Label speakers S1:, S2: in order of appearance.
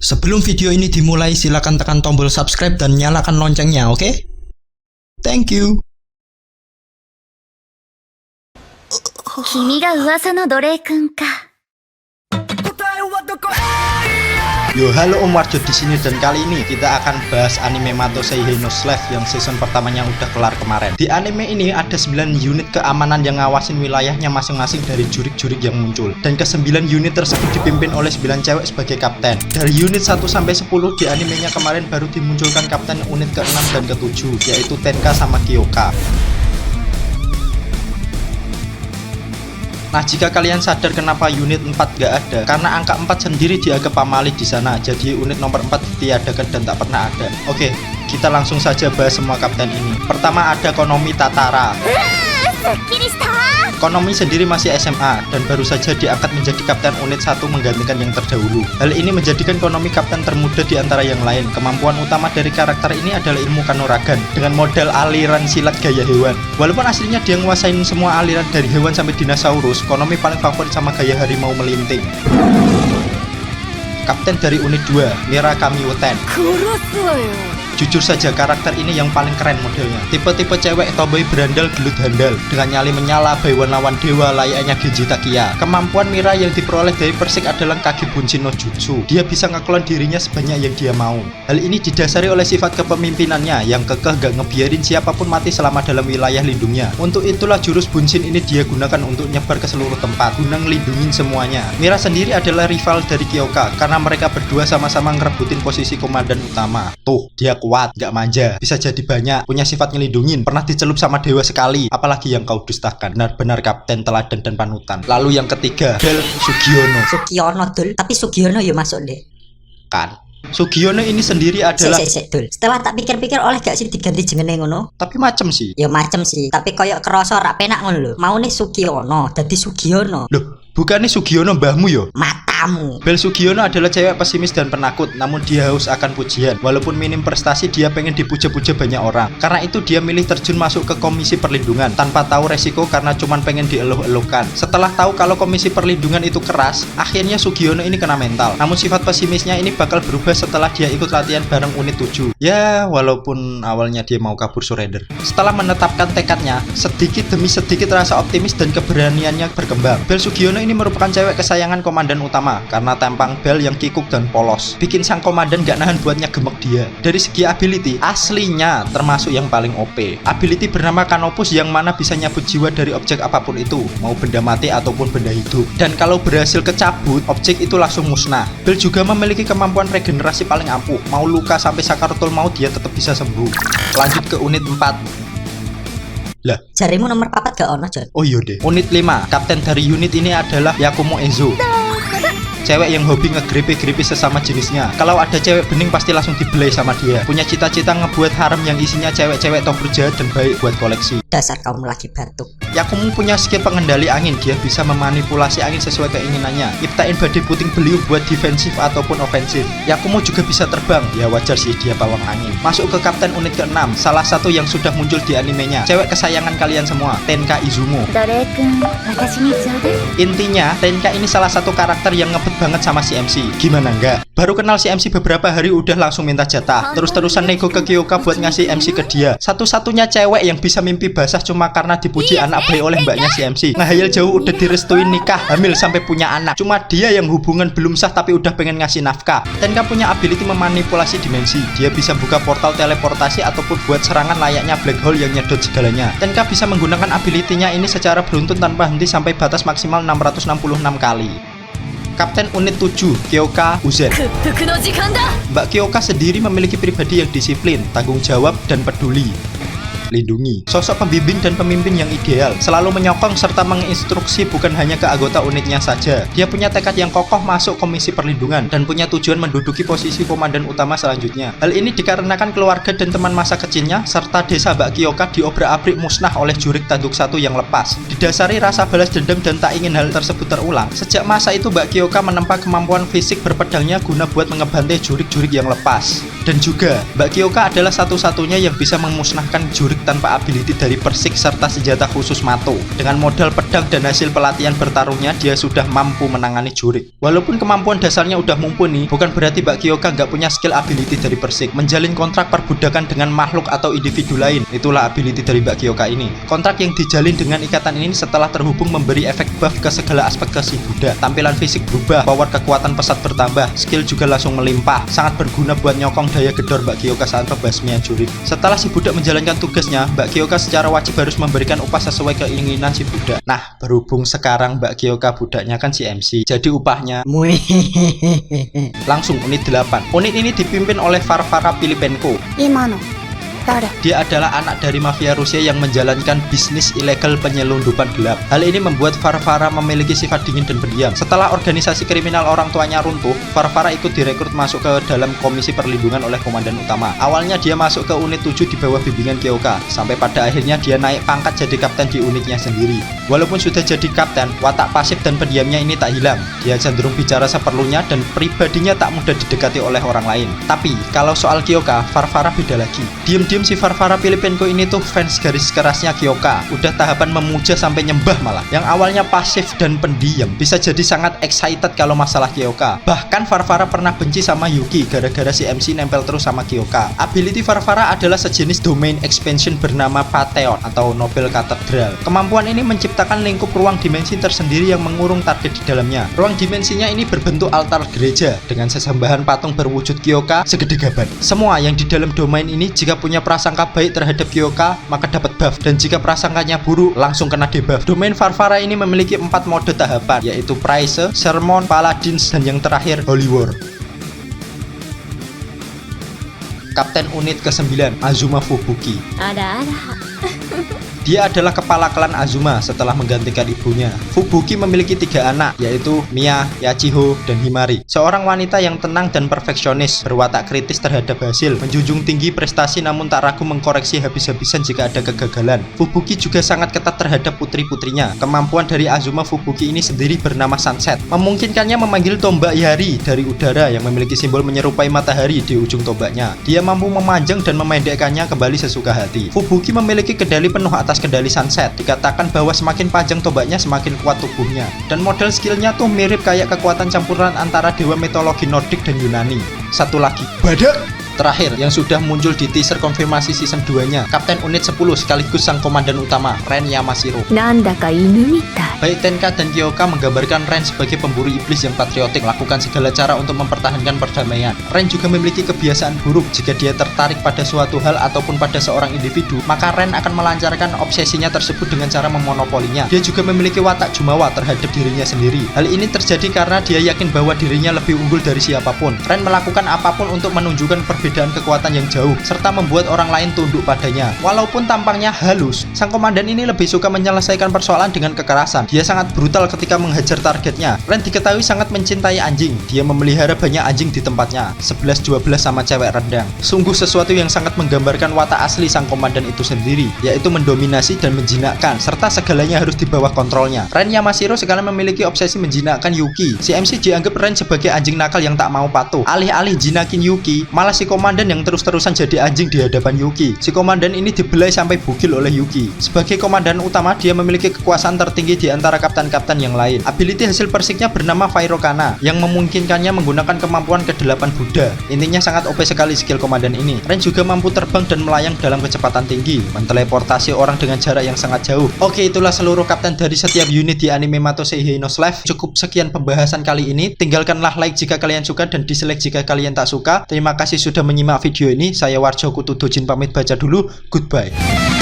S1: Sebelum video ini dimulai, silakan tekan tombol subscribe dan nyalakan loncengnya, oke? Thank you.
S2: 君が噂の奴隷くんか。
S1: Yo, halo Om Warjo di sini, dan kali ini kita akan bahas anime Matosei no Slave yang season pertamanya udah kelar kemarin. Di anime ini ada 9 unit keamanan yang ngawasin wilayahnya masing-masing dari jurik-jurik yang muncul. Dan ke-9 unit tersebut dipimpin oleh 9 cewek sebagai kapten. Dari unit 1 sampai 10 di animenya kemarin baru dimunculkan kapten unit ke-6 dan ke-7, yaitu Tenka sama Kyoka. Nah, jika kalian sadar kenapa unit 4 gak ada, karena angka 4 sendiri dianggap pamali di sana, jadi unit nomor 4 ditiadakan dan tak pernah ada. Oke, kita langsung saja bahas semua kapten ini. Pertama ada Konomi Tatara. Konomi sendiri masih SMA dan baru saja diangkat menjadi kapten unit 1 menggantikan yang terdahulu. Hal ini menjadikan Konomi kapten termuda di antara yang lain. Kemampuan utama dari karakter ini adalah ilmu kanuragan dengan modal aliran silat gaya hewan. Walaupun aslinya dia nguasain semua aliran dari hewan sampai dinosaurus, Konomi paling favorit sama gaya harimau melinting. Kapten dari unit 2, Mira Kamiuten. Jujur saja karakter ini yang paling keren modelnya. Tipe-tipe cewek tomboy berandal gelut handal dengan nyali menyala Baiwan lawan dewa layaknya Genji Takiya. Kemampuan Mira yang diperoleh dari Persik adalah Kage Bunshin no Jutsu. Dia bisa ngeklon dirinya sebanyak yang dia mau. Hal ini didasari oleh sifat kepemimpinannya yang kekeh gak ngebiarin siapapun mati selama dalam wilayah lindungnya. Untuk itulah jurus Bunshin ini dia gunakan untuk nyebar ke seluruh tempat guna ngelindungin semuanya. Mira sendiri adalah rival dari Kyoka karena mereka berdua sama-sama ngerebutin posisi komandan utama. Tuh, dia kuat, gak manja, bisa jadi banyak, punya sifat ngelindungin, pernah dicelup sama dewa sekali, apalagi yang kau dustakan. Benar-benar kapten teladan dan panutan. Lalu yang ketiga, Bel Sugiono.
S3: Sugiono dul, tapi Sugiono ya masuk deh.
S1: Kan Sugiono ini sendiri adalah
S3: Dul. Setelah tak pikir-pikir oleh gak sih diganti jenenge ngono?
S1: tapi macem sih.
S3: Ya macem sih, tapi koyok kerasa rak penak ngono lho. Mau nih Sugiono, dadi Sugiono.
S1: Loh, bukannya Sugiono mbahmu yo?
S3: Matamu.
S1: Bel Sugiono adalah cewek pesimis dan penakut, namun dia haus akan pujian. Walaupun minim prestasi, dia pengen dipuja-puja banyak orang. Karena itu dia milih terjun masuk ke Komisi Perlindungan tanpa tahu resiko karena cuman pengen dieluh-eluhkan. Setelah tahu kalau Komisi Perlindungan itu keras, akhirnya Sugiono ini kena mental. Namun sifat pesimisnya ini bakal berubah setelah dia ikut latihan bareng unit 7. Ya, walaupun awalnya dia mau kabur surrender. Setelah menetapkan tekadnya, sedikit demi sedikit rasa optimis dan keberaniannya berkembang. Bel Sugiono ini merupakan cewek kesayangan komandan utama karena tampang Bel yang kikuk dan polos bikin sang komandan gak nahan buat ngegemek dia. Dari segi ability, aslinya termasuk yang paling OP. Ability bernama Canopus yang mana bisa nyabut jiwa dari objek apapun itu, mau benda mati ataupun benda hidup. Dan kalau berhasil kecabut, objek itu langsung musnah. Bel juga memiliki kemampuan regenerasi paling ampuh, mau luka sampai sakaratul maut dia tetap bisa sembuh. Lanjut ke unit 4. Lah,
S3: Jarimu nomor 4 gak ono, Jon?
S1: oh iya deh. Unit 5, kapten dari unit ini adalah Yakumo Ezo. Cewek yang hobi ngegripi-gripi sesama jenisnya. Kalau ada cewek bening pasti langsung dibelai sama dia. Punya cita-cita ngebuat harem yang isinya cewek-cewek toh berjahat dan baik buat koleksi.
S3: Dasar kamu lagi batuk.
S1: Yakumo punya skill pengendali angin. Dia bisa memanipulasi angin sesuai keinginannya. Nyiptain badai puting beliung buat defensif ataupun ofensif. Yakumo juga bisa terbang. Ya wajar sih dia pawang angin. Masuk ke kapten unit ke-6, salah satu yang sudah muncul di animenya. Cewek kesayangan kalian semua, Tenka Izumo. Intinya, Tenka ini salah satu karakter yang ngebet banget sama si MC. Gimana enggak? Baru kenal si MC beberapa hari udah langsung minta jatah. Terus-terusan nego ke Kyoka buat ngasih MC ke dia. Satu-satunya cewek yang bisa mimpi basah cuma karena dipuji anak bayi oleh mbaknya si MC. Ngehayal jauh udah direstuin nikah, hamil sampai punya anak. Cuma dia yang hubungan belum sah tapi udah pengen ngasih nafkah. Tenka punya ability memanipulasi dimensi. Dia bisa buka portal teleportasi ataupun buat serangan layaknya black hole yang nyedot segalanya. Tenka bisa menggunakan ability-nya ini secara beruntun tanpa henti sampai batas maksimal 666 kali. Kapten unit 7, Kyoka Uzen. Mbak Kyoka sendiri memiliki pribadi yang disiplin, tanggung jawab, dan peduli lindungi. Sosok pembimbing dan pemimpin yang ideal, selalu menyokong serta menginstruksi bukan hanya ke anggota unitnya saja. Dia punya tekad yang kokoh masuk Komisi Perlindungan dan punya tujuan menduduki posisi komandan utama selanjutnya. Hal ini dikarenakan keluarga dan teman masa kecilnya serta desa Mbak Kyoka diobrak-abrik musnah oleh jurik tanduk 1 yang lepas. Didasari rasa balas dendam dan tak ingin hal tersebut terulang. Sejak masa itu Mbak Kyoka menempa kemampuan fisik berpedangnya guna buat mengebantai jurik-jurik yang lepas. Dan juga Mbak Kyoka adalah satu-satunya yang bisa memusnahkan jurik tanpa ability dari Persik serta senjata khusus Mato. Dengan modal pedang dan hasil pelatihan bertarungnya, dia sudah mampu menangani jurik. Walaupun kemampuan dasarnya udah mumpuni, bukan berarti Mbak Kyoka nggak punya skill ability dari Persik. Menjalin kontrak perbudakan dengan makhluk atau individu lain, itulah ability dari Mbak Kyoka ini. Kontrak yang dijalin dengan ikatan ini setelah terhubung memberi efek buff ke segala aspek ke si Buddha. Tampilan fisik berubah, power kekuatan pesat bertambah, skill juga langsung melimpah. Sangat berguna buat nyokong daya gedor Mbak Kyoka saat pembasmian jurik. Setelah si Buddha menjalankan tugasnya, Mbak Kyoka secara wajib harus memberikan upah sesuai keinginan si Buddha. Nah, berhubung sekarang Mbak Kyoka budaknya kan si MC, jadi upahnya langsung unit 8. Unit ini dipimpin oleh Varvara Pilipenko.
S2: 今の誰？
S1: Dia adalah anak dari mafia Rusia yang menjalankan bisnis ilegal penyelundupan gelap. Hal ini membuat Varvara memiliki sifat dingin dan pendiam. Setelah organisasi kriminal orang tuanya runtuh, Varvara ikut direkrut masuk ke dalam komisi perlindungan oleh komandan utama. Awalnya dia masuk ke unit 7 di bawah bimbingan Kyoka, sampai pada akhirnya dia naik pangkat jadi kapten di unitnya sendiri. Walaupun sudah jadi kapten, watak pasif dan pendiamnya ini tak hilang. Dia cenderung bicara seperlunya dan pribadinya tak mudah didekati oleh orang lain. Tapi, kalau soal Kyoka, Varvara beda lagi. Diam-diam si Varvara Pilipenko ini tuh fans garis kerasnya Kyoka. Udah tahapan memuja sampai nyembah malah. Yang awalnya pasif dan pendiam bisa jadi sangat excited kalau masalah Kyoka. Bahkan Varvara pernah benci sama Yuki gara-gara si MC nempel terus sama Kyoka. Ability Varvara adalah sejenis domain expansion bernama Pantheon atau Nobel Katedral. Kemampuan ini menciptakan lingkup ruang dimensi tersendiri yang mengurung target di dalamnya. Ruang dimensinya ini berbentuk altar gereja dengan sesembahan patung berwujud Kyoka segede gaban. Semua yang di dalam domain ini jika punya prasangka baik terhadap Kyoka maka dapat buff, dan jika prasangkanya buruk langsung kena debuff. Domain Varvara ini memiliki 4 mode tahapan, yaitu Praise, Sermon, Paladins, dan yang terakhir Holy War. Kapten unit ke-9, Azuma Fubuki.
S2: あらあら。
S1: Dia adalah kepala klan Azuma setelah menggantikan ibunya. Fubuki memiliki 3 anak, yaitu Mia, Yachiho, dan Himari. Seorang wanita yang tenang dan perfeksionis, berwatak kritis terhadap hasil, menjunjung tinggi prestasi namun tak ragu mengkoreksi habis-habisan jika ada kegagalan. Fubuki juga sangat ketat terhadap putri-putrinya. Kemampuan dari Azuma Fubuki ini sendiri bernama Sunset, memungkinkannya memanggil tombak Yari dari udara yang memiliki simbol menyerupai matahari di ujung tombaknya. Dia mampu memanjang dan memendekkannya kembali sesuka hati. Fubuki memiliki kendali penuh atas kendali Sunset. Dikatakan bahwa semakin panjang tombaknya semakin kuat tubuhnya. Dan model skillnya tuh mirip kayak kekuatan campuran antara dewa mitologi Nordik dan Yunani. Satu lagi, Badak! Terakhir, yang sudah muncul di teaser konfirmasi season 2-nya, Kapten Unit 10 sekaligus sang komandan utama, Ren Yamashiro.
S2: なんだか犬みたい。
S1: Baik Tenka dan Kyoka menggambarkan Ren sebagai pemburu iblis yang patriotik, melakukan segala cara untuk mempertahankan perdamaian. Ren juga memiliki kebiasaan buruk. Jika dia tertarik pada suatu hal ataupun pada seorang individu, maka Ren akan melancarkan obsesinya tersebut dengan cara memonopolinya. Dia juga memiliki watak jumawa terhadap dirinya sendiri. Hal ini terjadi karena dia yakin bahwa dirinya lebih unggul dari siapapun. Ren melakukan apapun untuk menunjukkan perbedaan kekuatan yang jauh, serta membuat orang lain tunduk padanya. Walaupun tampangnya halus, sang komandan ini lebih suka menyelesaikan persoalan dengan kekerasan. Dia sangat brutal ketika menghajar targetnya. Ren diketahui sangat mencintai anjing. Dia memelihara banyak anjing di tempatnya, 11-12 sama cewek rendang. Sungguh sesuatu yang sangat menggambarkan watak asli sang komandan itu sendiri, yaitu mendominasi dan menjinakkan, serta segalanya harus di bawah kontrolnya. Ren Yamashiro sekarang memiliki obsesi menjinakkan Yuki. Si MC dianggap Ren sebagai anjing nakal yang tak mau patuh. Alih-alih jinakin Yuki, malah si komandan yang terus-terusan jadi anjing di hadapan Yuki. Si komandan ini dibelai sampai bugil oleh Yuki. Sebagai komandan utama, dia memiliki kekuasaan tertinggi di antara kapten-kapten yang lain. Ability hasil persiknya bernama Vairocana, yang memungkinkannya menggunakan kemampuan ke-8 Buddha. Intinya sangat OP sekali skill komandan ini. Ren juga mampu terbang dan melayang dalam kecepatan tinggi, menteleportasi orang dengan jarak yang sangat jauh. Oke, itulah seluruh kapten dari setiap unit di anime Matosei Heinos Live. Cukup sekian pembahasan kali ini. Tinggalkanlah like jika kalian suka dan dislike jika kalian tak suka. Terima kasih sudah menyimak video ini. Saya Warjo Kutu Dojin pamit baca dulu. Goodbye.